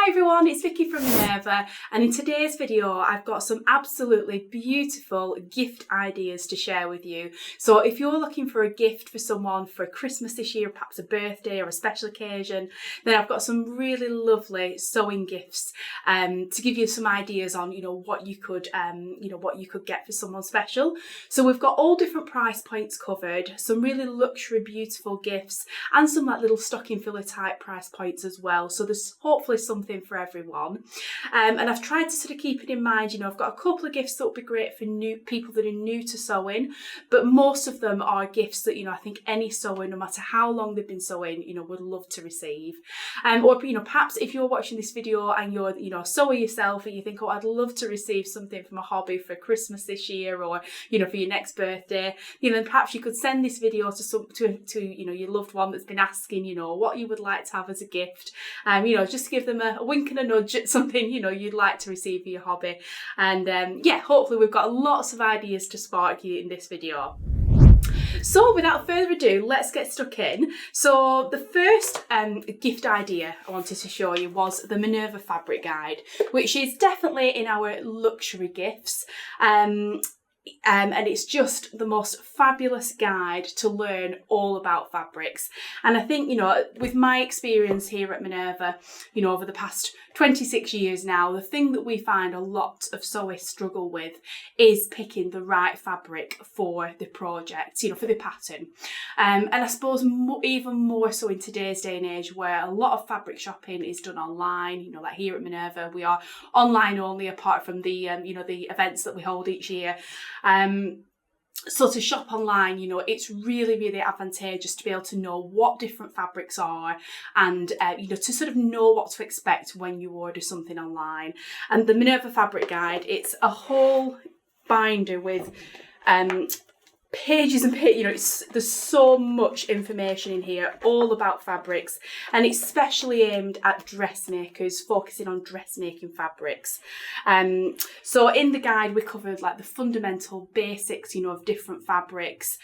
Hi everyone, it's Vicki from Minerva, and in today's video I've got some absolutely beautiful gift ideas to share with you. So if you're looking for a gift for someone for Christmas this year, perhaps a birthday or a special occasion, then I've got some really lovely sewing gifts to give you some ideas on what you could get for someone special. So we've got all different price points covered, some really luxury beautiful gifts, and some like little stocking filler type price points as well. So there's hopefully something for everyone, and I've tried to sort of keep it in mind. I've got a couple of gifts that would be great for new people that are new to sewing, but most of them are gifts that I think any sewer, no matter how long they've been sewing, would love to receive. Or perhaps if you're watching this video and you're a sewer yourself and you think, oh, I'd love to receive something from a hobby for Christmas this year, or for your next birthday, then perhaps you could send this video to your loved one that's been asking what you would like to have as a gift, just give them a wink and a nudge at something you'd like to receive for your hobby. And hopefully we've got lots of ideas to spark you in this video. So without further ado, let's get stuck in. So the first gift idea I wanted to show you was the Minerva fabric guide, which is definitely in our luxury gifts. And it's just the most fabulous guide to learn all about fabrics. And I think, with my experience here at Minerva, over the past 26 years now, the thing that we find a lot of sewists struggle with is picking the right fabric for the project, for the pattern. And I suppose even more so in today's day and age, where a lot of fabric shopping is done online, like here at Minerva, we are online only apart from the, the events that we hold each year. So to shop online, it's really, really advantageous to be able to know what different fabrics are and, to sort of know what to expect when you order something online. And the Minerva fabric guide, it's a whole binder with pages and pages, there's so much information in here all about fabrics, and it's specially aimed at dressmakers, focusing on dressmaking fabrics. So in the guide we covered like the fundamental basics of different fabrics,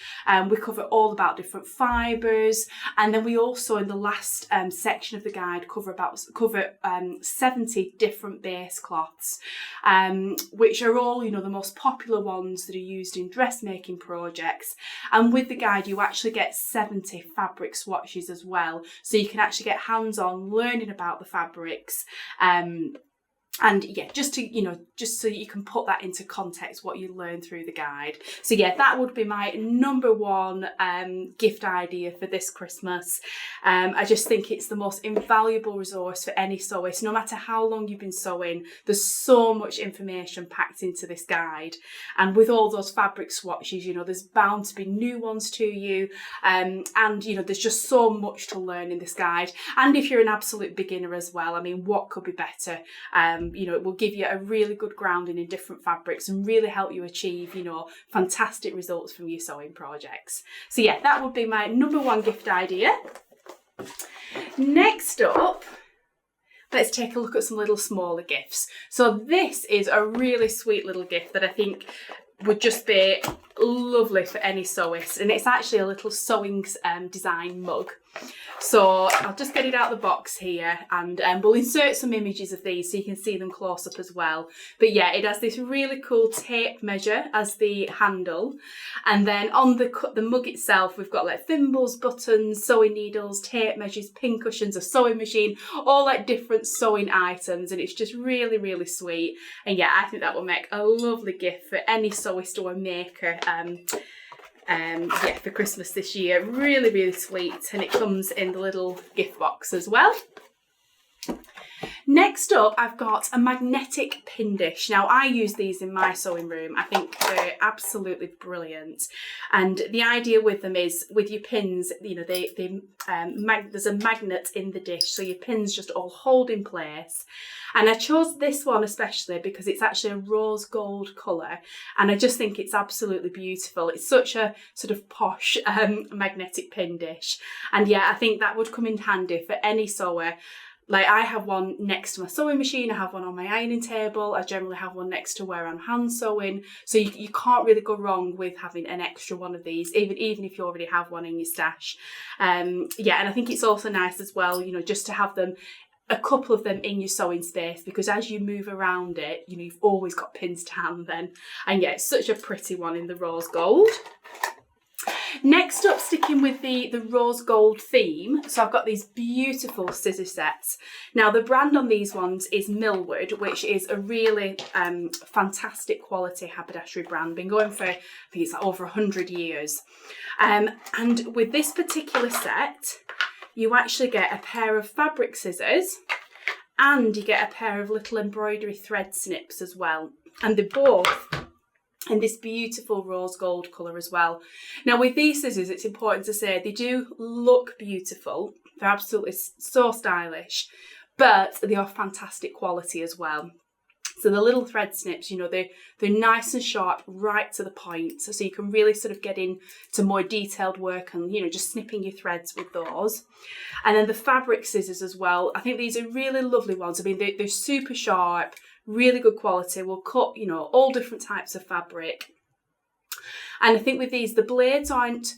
we cover all about different fibres, and then we also in the last section of the guide cover 70 different base cloths, which are all the most popular ones that are used in dressmaking projects. And with the guide you actually get 70 fabric swatches as well, so you can actually get hands-on learning about the fabrics. And just so you can put that into context, what you learn through the guide. So that would be my number one gift idea for this Christmas. I just think it's the most invaluable resource for any sewist. No matter how long you've been sewing, there's so much information packed into this guide. And with all those fabric swatches, there's bound to be new ones to you. And there's just so much to learn in this guide. And if you're an absolute beginner as well, I mean, what could be better? It will give you a really good grounding in different fabrics and really help you achieve, fantastic results from your sewing projects. So that would be my number one gift idea. Next up, let's take a look at some little smaller gifts. So this is a really sweet little gift that I think would just be lovely for any sewist, and it's actually a little sewing design mug. So I'll just get it out of the box here, and we'll insert some images of these so you can see them close up as well. But it has this really cool tape measure as the handle, and then on the mug itself we've got like thimbles, buttons, sewing needles, tape measures, pin cushions, a sewing machine, all like different sewing items, and it's just really, really sweet. And I think that will make a lovely gift for any sewist or maker for Christmas this year. Really, really sweet, and it comes in the little gift box as well. Next up, I've got a magnetic pin dish. Now, I use these in my sewing room. I think they're absolutely brilliant. And the idea with them is, with your pins, there's a magnet in the dish, so your pins just all hold in place. And I chose this one especially because it's actually a rose gold colour, and I just think it's absolutely beautiful. It's such a sort of posh magnetic pin dish, and I think that would come in handy for any sewer. Like, I have one next to my sewing machine, I have one on my ironing table, I generally have one next to where I'm hand sewing, so you can't really go wrong with having an extra one of these, even if you already have one in your stash. And I think it's also nice as well, just to have them a couple of them in your sewing space, because as you move around it, you know, you've always got pins to hand then. And yeah, it's such a pretty one in the rose gold. Next up, sticking with the rose gold theme, so I've got these beautiful scissor sets. Now the brand on these ones is Millward, which is a really fantastic quality haberdashery brand. Been going for, I think it's like over 100 years. And with this particular set, you actually get a pair of fabric scissors and you get a pair of little embroidery thread snips as well. And they're both in this beautiful rose gold colour as well. Now with these scissors, it's important to say they do look beautiful. They're absolutely so stylish, but they are fantastic quality as well. So the little thread snips, you know, they're nice and sharp, right to the point. So you can really sort of get into more detailed work and, you know, just snipping your threads with those. And then the fabric scissors as well. I think these are really lovely ones. I mean, they're super sharp, really good quality. Will cut, you know, all different types of fabric. And I think with these, the blades aren't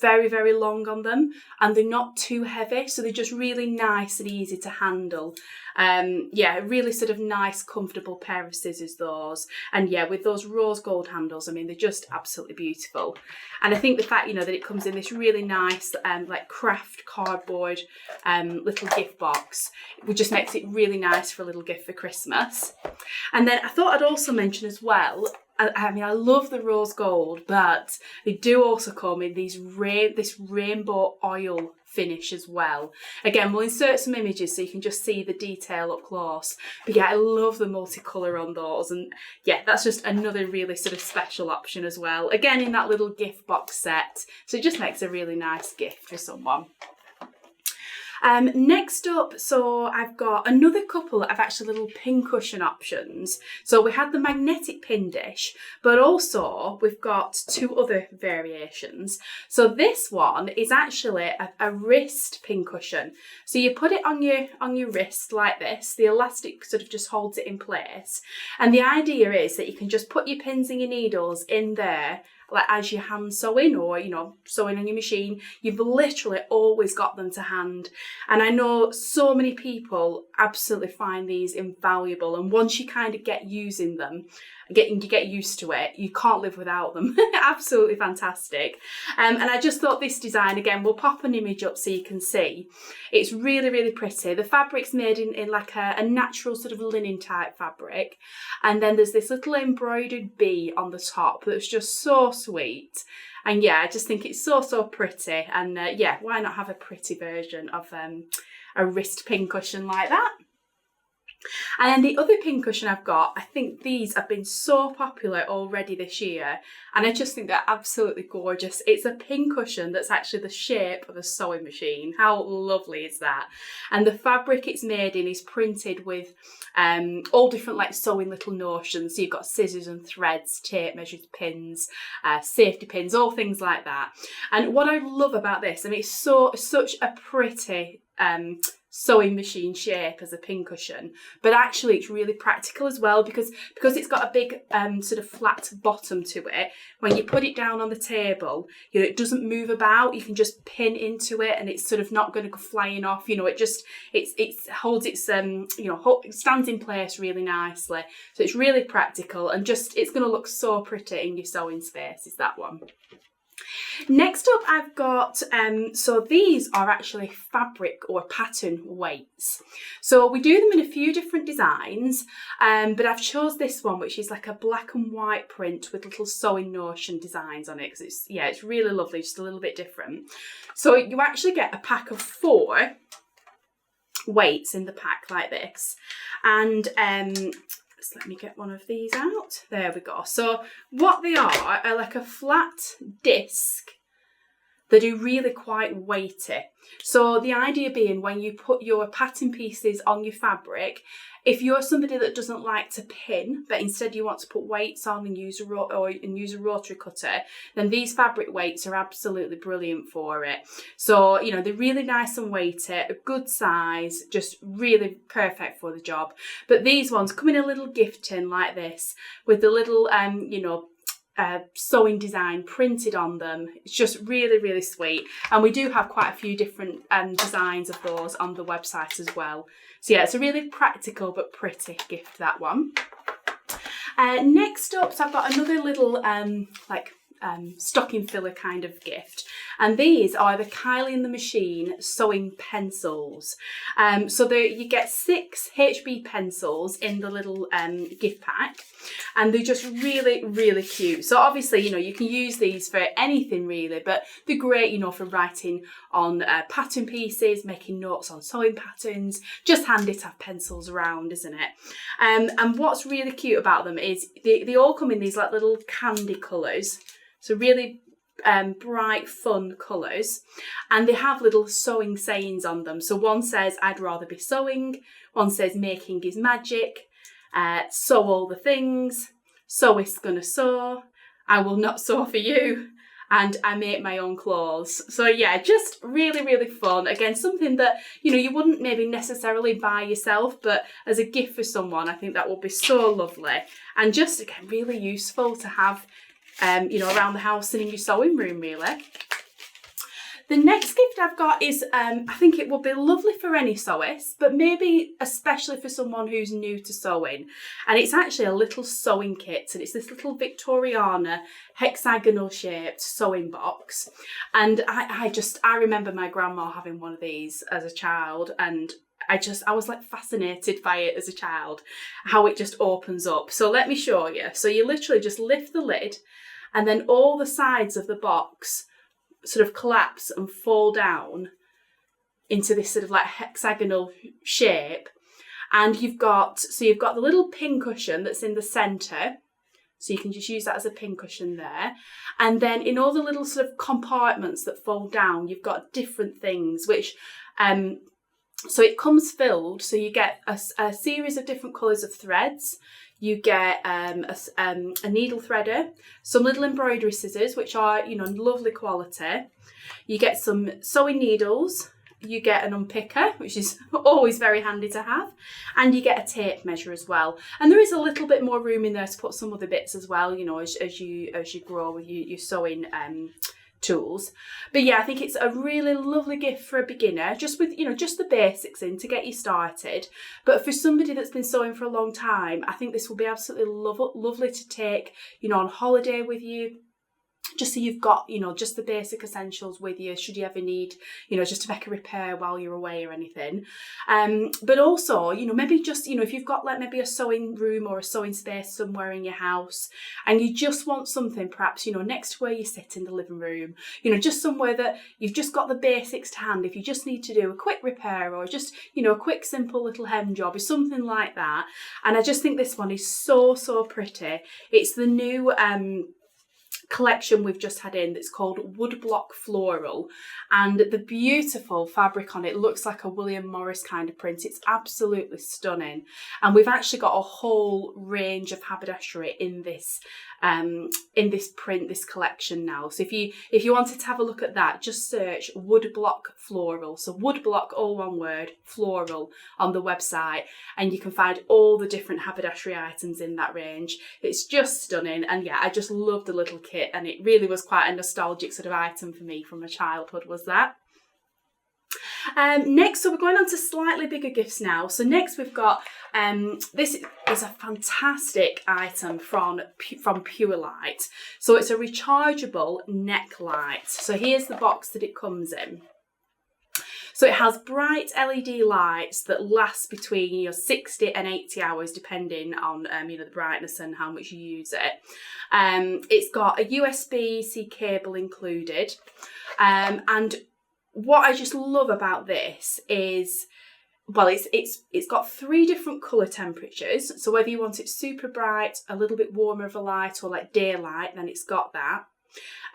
very, very long on them, and they're not too heavy, so they're just really nice and easy to handle. Yeah, really sort of nice, comfortable pair of scissors, those. And yeah, with those rose gold handles, I mean, they're just absolutely beautiful. And I think the fact, you know, that it comes in this really nice, like craft cardboard little gift box, it just makes it really nice for a little gift for Christmas. And then I thought I'd also mention as well, I mean, I love the rose gold, but they do also come in these this rainbow oil finish as well. Again, we'll insert some images so you can just see the detail up close. But yeah, I love the multicolour on those. And yeah, that's just another really sort of special option as well. Again, in that little gift box set. So it just makes a really nice gift for someone. Next up, so I've got another couple of actually little pin cushion options. So we had the magnetic pin dish, but also we've got two other variations. So this one is actually a wrist pin cushion. So you put it on your wrist like this. The elastic sort of just holds it in place. And the idea is that you can just put your pins and your needles in there, like as you're hand sewing or, you know, sewing on your machine. You've literally always got them to hand. And I know so many people absolutely find these invaluable. And once you kind of get using them, you get used to it, you can't live without them. Absolutely fantastic. And I just thought this design, again, we'll pop an image up so you can see. It's really, really pretty. The fabric's made in like a natural sort of linen type fabric. And then there's this little embroidered bee on the top that's just so sweet. And yeah, I just think it's so, so pretty. And yeah, why not have a pretty version of a wrist pin cushion like that? And then the other pin cushion I've got, I think these have been so popular already this year, and I just think they're absolutely gorgeous. It's a pin cushion that's actually the shape of a sewing machine. How lovely is that? And the fabric it's made in is printed with all different like sewing little notions. So you've got scissors and threads, tape measures, pins, safety pins, all things like that. And what I love about this, I mean, it's such a pretty sewing machine shape as a pin cushion, but actually it's really practical as well, because it's got a big sort of flat bottom to it. When you put it down on the table, you know, it doesn't move about. You can just pin into it and it's sort of not going to go flying off. You know, it holds its you know, it stands in place really nicely. So it's really practical, and just it's going to look so pretty in your sewing space, is that one. Next up, I've got, so these are actually fabric or pattern weights. So we do them in a few different designs, but I've chose this one, which is like a black and white print with little sewing notion designs on it. Because it's really lovely, just a little bit different. So you actually get a pack of 4 weights in the pack like this. And just let me get one of these out. There we go. So what they are like a flat disc. They do really quite weighty. So the idea being, when you put your pattern pieces on your fabric, if you're somebody that doesn't like to pin, but instead you want to put weights on and use a rotary cutter, then these fabric weights are absolutely brilliant for it. So, you know, they're really nice and weighty, a good size, just really perfect for the job. But these ones come in a little gift tin like this with the little, you know, sewing design printed on them. It's just really, really sweet. And we do have quite a few different designs of those on the website as well. So yeah, it's a really practical but pretty gift, that one. Next up, so I've got another little stocking filler kind of gift, and these are the Kylie and the Machine sewing pencils. So you get 6 HB pencils in the little gift pack, and they're just really, really cute. So obviously, you know, you can use these for anything really, but they're great, you know, for writing on pattern pieces, making notes on sewing patterns. Just handy to have pencils around, isn't it? And what's really cute about them is they all come in these like little candy colours. So really bright, fun colours. And they have little sewing sayings on them. So one says, I'd rather be sewing. One says, making is magic. Sew all the things. Sewist gonna sew. I will not sew for you. And I make my own clothes. So yeah, just really, really fun. Again, something that, you know, you wouldn't maybe necessarily buy yourself, but as a gift for someone, I think that would be so lovely. And just, again, really useful to have you know, around the house and in your sewing room, really. The next gift I've got is, I think it would be lovely for any sewist, but maybe especially for someone who's new to sewing. And it's actually a little sewing kit, and it's this little Victoriana hexagonal shaped sewing box. And I remember my grandma having one of these as a child, and I was like fascinated by it as a child, how it just opens up. So let me show you. So you literally just lift the lid, and then all the sides of the box sort of collapse and fall down into this sort of like hexagonal shape. And you've got the little pin cushion that's in the centre. So you can just use that as a pin cushion there. And then in all the little sort of compartments that fold down, you've got different things, which, so it comes filled. So you get a series of different colours of threads. You get a needle threader, some little embroidery scissors, which are, you know, lovely quality. You get some sewing needles. You get an unpicker, which is always very handy to have. And you get a tape measure as well. And there is a little bit more room in there to put some other bits as well, you know, as you grow with your sewing tools. But yeah, I think it's a really lovely gift for a beginner, just with, you know, just the basics in to get you started. But for somebody that's been sewing for a long time, I think this will be absolutely lovely to take, you know, on holiday with you. Just so you've got, you know, just the basic essentials with you should you ever need, you know, just to make a repair while you're away or anything. But also, you know, maybe just, you know, if you've got like maybe a sewing room or a sewing space somewhere in your house and you just want something perhaps, you know, next to where you sit in the living room, you know, just somewhere that you've just got the basics to hand. If you just need to do a quick repair or just, you know, a quick simple little hem job or something like that. And I just think this one is so, so pretty. It's the new collection we've just had in that's called Woodblock Floral, and the beautiful fabric on it looks like a William Morris kind of print. It's absolutely stunning, and we've actually got a whole range of haberdashery in this print, this collection now. So if you wanted to have a look at that, just search Woodblock Floral. So Woodblock, all one word, floral, on the website, and you can find all the different haberdashery items in that range. It's just stunning, and yeah, I just love the little kit, and it really was quite a nostalgic sort of item for me from my childhood, was that. Next, so we're going on to slightly bigger gifts now. So next we've got, this is a fantastic item from Pure Light. So it's a rechargeable neck light. So here's the box that it comes in. So it has bright LED lights that last between, you know, 60 and 80 hours depending on you know, the brightness and how much you use it. It's got a USB-C cable included, and what I just love about this is, well, it's got 3 different colour temperatures. So whether you want it super bright, a little bit warmer of a light, or like daylight, then it's got that.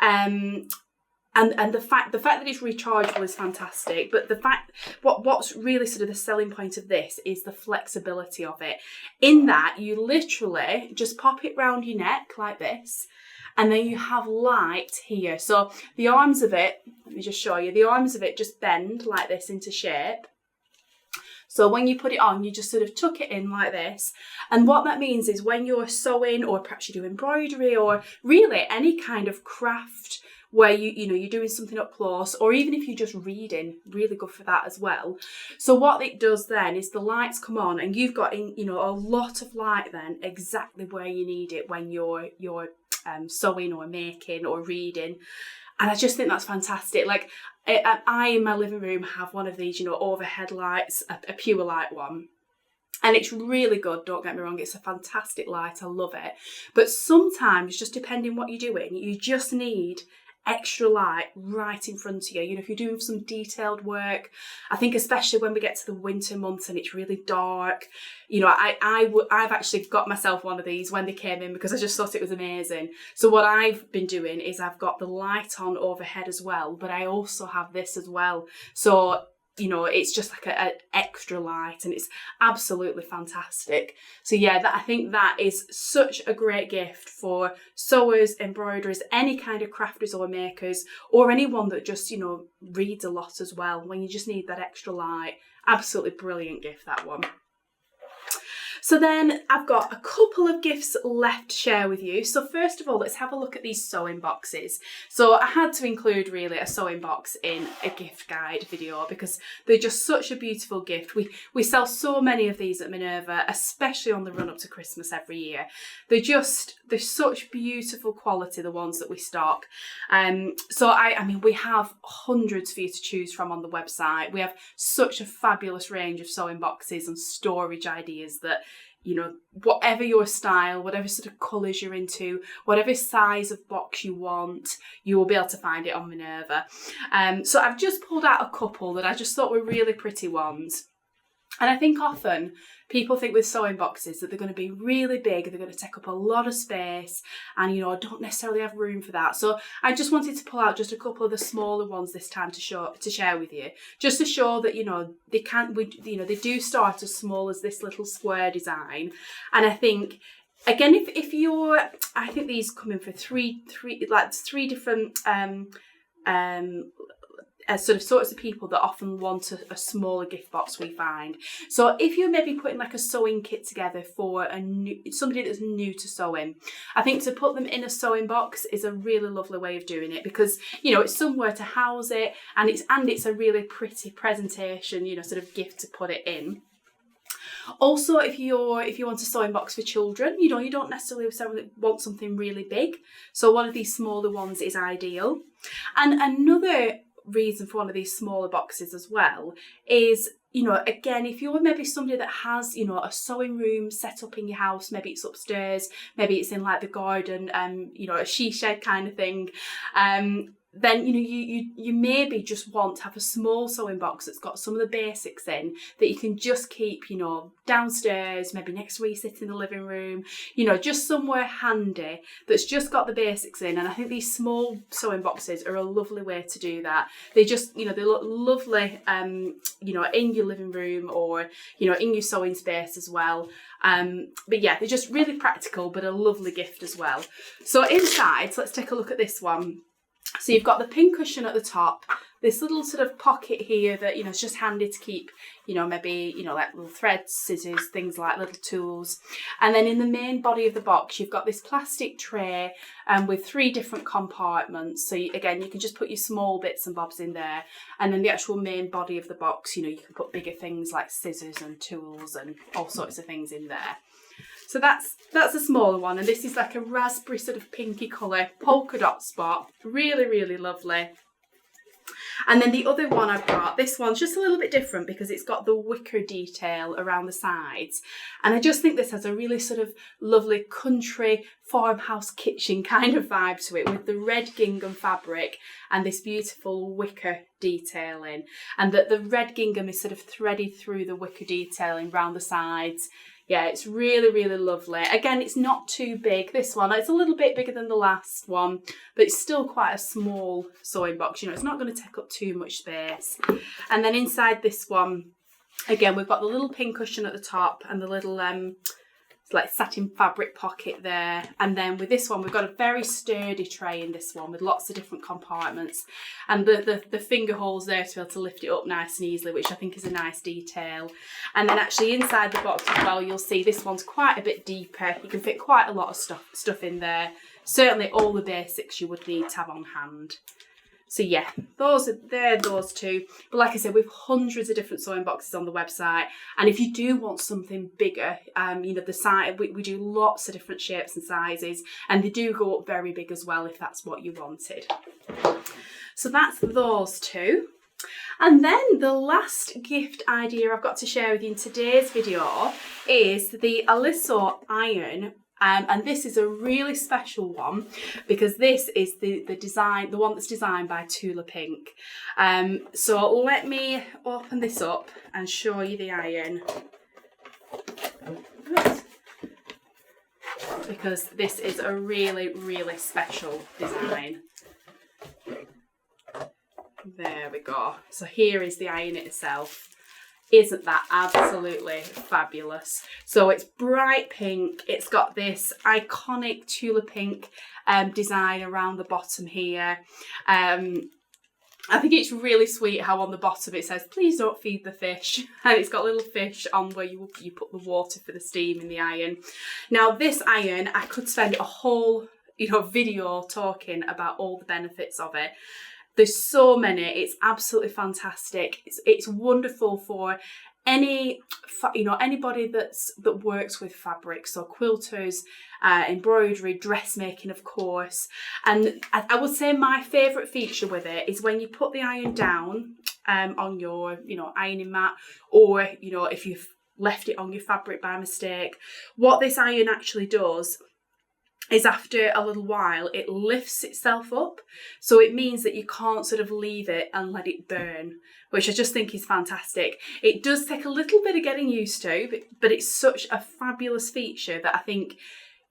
And the fact that it's rechargeable is fantastic. But what's really sort of the selling point of this is the flexibility of it. In that you literally just pop it round your neck like this, and then you have light here. So the arms of it, let me just show you, the arms of it just bend like this into shape. So when you put it on, you just sort of tuck it in like this. And what that means is when you're sewing, or perhaps you do embroidery, or really any kind of craft where you're doing something up close, or even if you're just reading, really good for that as well. So what it does then is the lights come on, and you've got a lot of light then exactly where you need it when you're sewing or making or reading. And I just think that's fantastic. Like I in my living room have one of these, overhead lights, a pure light one. And it's really good, don't get me wrong, it's a fantastic light, I love it. But sometimes, just depending what you're doing, you just need extra light right in front of you. If you're doing some detailed work, I think especially when we get to the winter months and it's really dark, I've actually got myself one of these when they came in because I just thought it was amazing. So what I've been doing is I've got the light on overhead as well, but I also have this as well. So it's just like an extra light, and it's absolutely fantastic. So yeah, I think that is such a great gift for sewers, embroiderers, any kind of crafters or makers, or anyone that just, reads a lot as well, when you just need that extra light. Absolutely brilliant gift, that one. So then I've got a couple of gifts left to share with you. So first of all, let's have a look at these sewing boxes. So I had to include really a sewing box in a gift guide video because they're just such a beautiful gift. We sell so many of these at Minerva, especially on the run up to Christmas every year. They're such beautiful quality, the ones that we stock. So I mean, we have hundreds for you to choose from on the website. We have such a fabulous range of sewing boxes and storage ideas that, whatever your style, whatever sort of colours you're into, whatever size of box you want, you will be able to find it on Minerva. So I've just pulled out a couple that I just thought were really pretty ones. And I think often people think with sewing boxes that they're going to be really big, they're going to take up a lot of space, and don't necessarily have room for that. So I just wanted to pull out just a couple of the smaller ones this time to share with you, just to show that they do start as small as this little square design. And I think again, I think these come in for three different sorts of people that often want a smaller gift box, we find. So if you're maybe putting like a sewing kit together for somebody that's new to sewing, I think to put them in a sewing box is a really lovely way of doing it, because it's somewhere to house it, and it's a really pretty presentation, sort of gift to put it in. Also, if you want a sewing box for children, you don't necessarily want something really big, so one of these smaller ones is ideal. And another reason for one of these smaller boxes as well is, again, if you're maybe somebody that has, a sewing room set up in your house, maybe it's upstairs, maybe it's in like the garden, a she shed kind of thing, then you maybe just want to have a small sewing box that's got some of the basics in that you can just keep downstairs, maybe next to where you sit in the living room, just somewhere handy that's just got the basics in. And I think these small sewing boxes are a lovely way to do that. They just they look lovely in your living room, or in your sewing space as well. But yeah, they're just really practical, but a lovely gift as well. So inside, so let's take a look at this one. So you've got the pin cushion at the top, this little sort of pocket here that, it's just handy to keep, maybe, like little threads, scissors, things like little tools. And then in the main body of the box, you've got this plastic tray with 3 different compartments. So again, you can just put your small bits and bobs in there. And then the actual main body of the box, you can put bigger things like scissors and tools and all sorts of things in there. So that's a smaller one, and this is like a raspberry sort of pinky colour polka dot spot. Really, really lovely. And then the other one I've got, this one's just a little bit different because it's got the wicker detail around the sides. And I just think this has a really sort of lovely country farmhouse kitchen kind of vibe to it, with the red gingham fabric and this beautiful wicker detailing. And that the red gingham is sort of threaded through the wicker detailing around the sides. Yeah, it's really, really lovely. Again, it's not too big, this one. It's a little bit bigger than the last one, but it's still quite a small sewing box. It's not going to take up too much space. And then inside this one, again, we've got the little pin cushion at the top and the little like satin fabric pocket there. And then with this one, we've got a very sturdy tray in this one with lots of different compartments, and the finger holes there to be able to lift it up nice and easily, which I think is a nice detail. And then actually inside the box as well, you'll see this one's quite a bit deeper. You can fit quite a lot of stuff in there. Certainly all the basics you would need to have on hand. So yeah, those two. But like I said, we've hundreds of different sewing boxes on the website. And if you do want something bigger, you know, the size, we do lots of different shapes and sizes, and they do go up very big as well if that's what you wanted. So that's those two. And then the last gift idea I've got to share with you in today's video is the Oliso iron. And this is a really special one because this is the one that's designed by Tula Pink. So let me open this up and show you the iron, because this is a really, really special design. There we go. So here is the iron itself. Isn't that absolutely fabulous? So it's bright pink. It's got this iconic Tula Pink design around the bottom here. I think it's really sweet how on the bottom it says, please don't feed the fish. And it's got little fish on where you put the water for the steam in the iron. Now this iron, I could spend a whole video talking about all the benefits of it. There's so many. It's absolutely fantastic. It's wonderful for anybody that works with fabric, so quilters, embroidery, dressmaking, of course. And I would say my favourite feature with it is when you put the iron down on your ironing mat, or if you've left it on your fabric by mistake. What this iron actually does is after a little while it lifts itself up, so it means that you can't sort of leave it and let it burn, which I just think is fantastic. It does take a little bit of getting used to, but it's such a fabulous feature that I think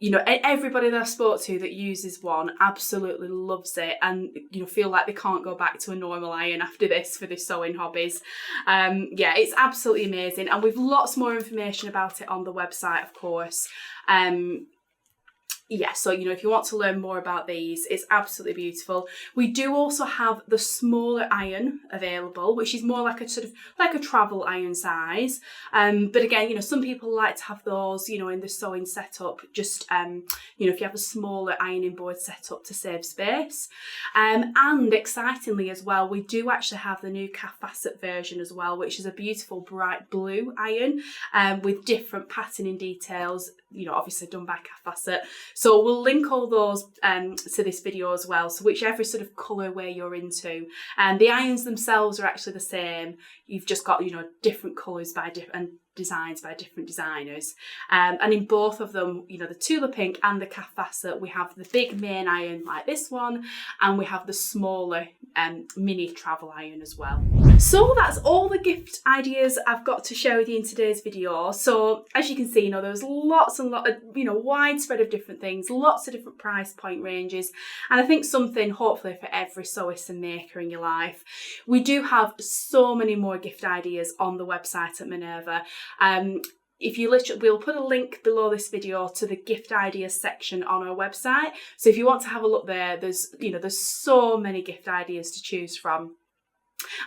everybody that I've spoke to that uses one absolutely loves it, and feel like they can't go back to a normal iron after this for their sewing hobbies. Yeah, it's absolutely amazing, and we've lots more information about it on the website, of course. Yeah, so if you want to learn more about these, it's absolutely beautiful. We do also have the smaller iron available, which is more like a travel iron size. But again, some people like to have those, in the sewing setup, just if you have a smaller ironing board set up to save space. And excitingly as well, we do actually have the new calf facet version as well, which is a beautiful bright blue iron with different patterning details, obviously done by calf facet. So we'll link all those to this video as well. So whichever sort of colour way you're into. And the irons themselves are actually the same. You've just got, different colours by different designs by different designers. And in both of them, the Tula Pink and the calf facet, we have the big main iron like this one, and we have the smaller mini travel iron as well. So that's all the gift ideas I've got to share with you in today's video. So as you can see, there's lots and lots of, widespread of different things, lots of different price point ranges, and I think something hopefully for every sewist and maker in your life. We do have so many more gift ideas on the website at Minerva. We'll put a link below this video to the gift ideas section on our website. So if you want to have a look there, there's so many gift ideas to choose from,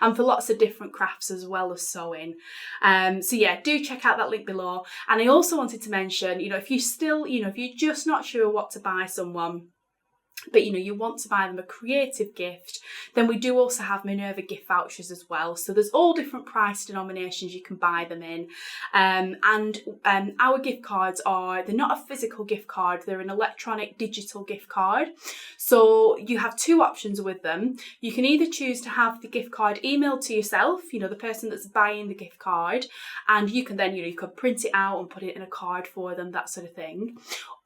and for lots of different crafts as well as sewing. So yeah, do check out that link below. And I also wanted to mention, if you're just not sure what to buy someone, but you want to buy them a creative gift, then we do also have Minerva gift vouchers as well. So there's all different price denominations you can buy them in. And our gift cards they're not a physical gift card, they're an electronic digital gift card. So you have two options with them. You can either choose to have the gift card emailed to yourself, the person that's buying the gift card, and you can then, you could print it out and put it in a card for them, that sort of thing.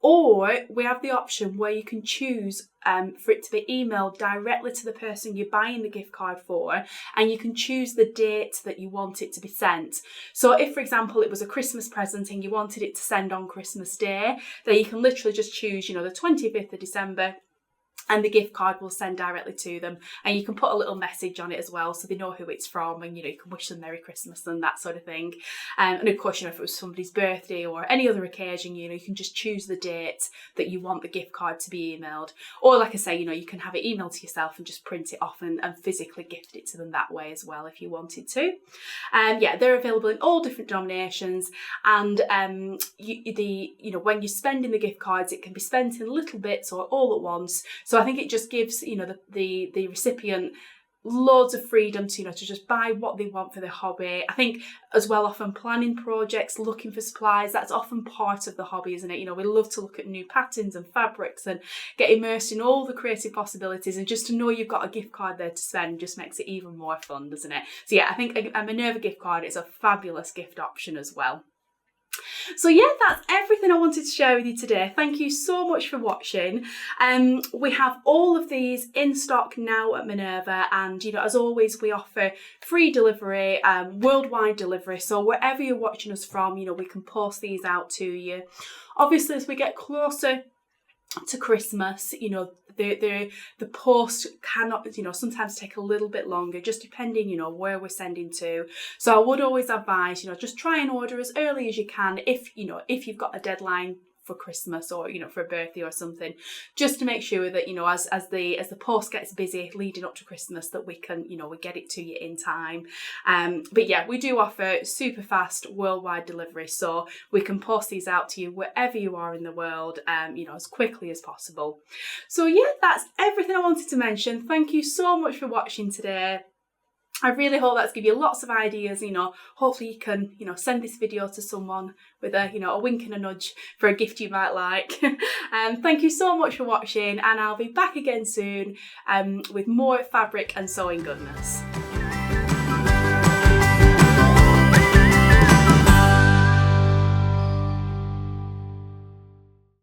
Or we have the option where you can choose for it to be emailed directly to the person you're buying the gift card for, and you can choose the date that you want it to be sent. So if, for example, it was a Christmas present and you wanted it to send on Christmas Day, then you can literally just choose, the 25th of December, and the gift card will send directly to them, and you can put a little message on it as well so they know who it's from, and you can wish them Merry Christmas and that sort of thing. And of course, if it was somebody's birthday or any other occasion, you can just choose the date that you want the gift card to be emailed, or like I say, you can have it emailed to yourself and just print it off and physically gift it to them that way as well if you wanted to. Yeah, they're available in all different denominations, and when you're spending the gift cards, it can be spent in little bits or all at once. So I think it just gives the recipient loads of freedom to just buy what they want for their hobby. I think as well, often planning projects, looking for supplies, that's often part of the hobby, isn't it? We love to look at new patterns and fabrics and get immersed in all the creative possibilities, and just to know you've got a gift card there to spend just makes it even more fun, doesn't it? So yeah, I think a Minerva gift card is a fabulous gift option as well. So yeah, that's everything I wanted to share with you today. Thank you so much for watching. We have all of these in stock now at Minerva, and as always, we offer free delivery, worldwide delivery. So wherever you're watching us from, we can post these out to you. Obviously, as we get closer to Christmas, the post cannot, sometimes take a little bit longer, just depending, where we're sending to. So I would always advise, just try and order as early as you can if you've got a deadline for Christmas or for a birthday or something, just to make sure that as the post gets busy leading up to Christmas, that we can we get it to you in time. But yeah, we do offer super fast worldwide delivery, so we can post these out to you wherever you are in the world, as quickly as possible. So yeah, that's everything I wanted to mention. Thank you so much for watching today. I really hope that's given you lots of ideas. Hopefully you can, send this video to someone with a wink and a nudge for a gift you might like. Thank you so much for watching, and I'll be back again soon with more fabric and sewing goodness.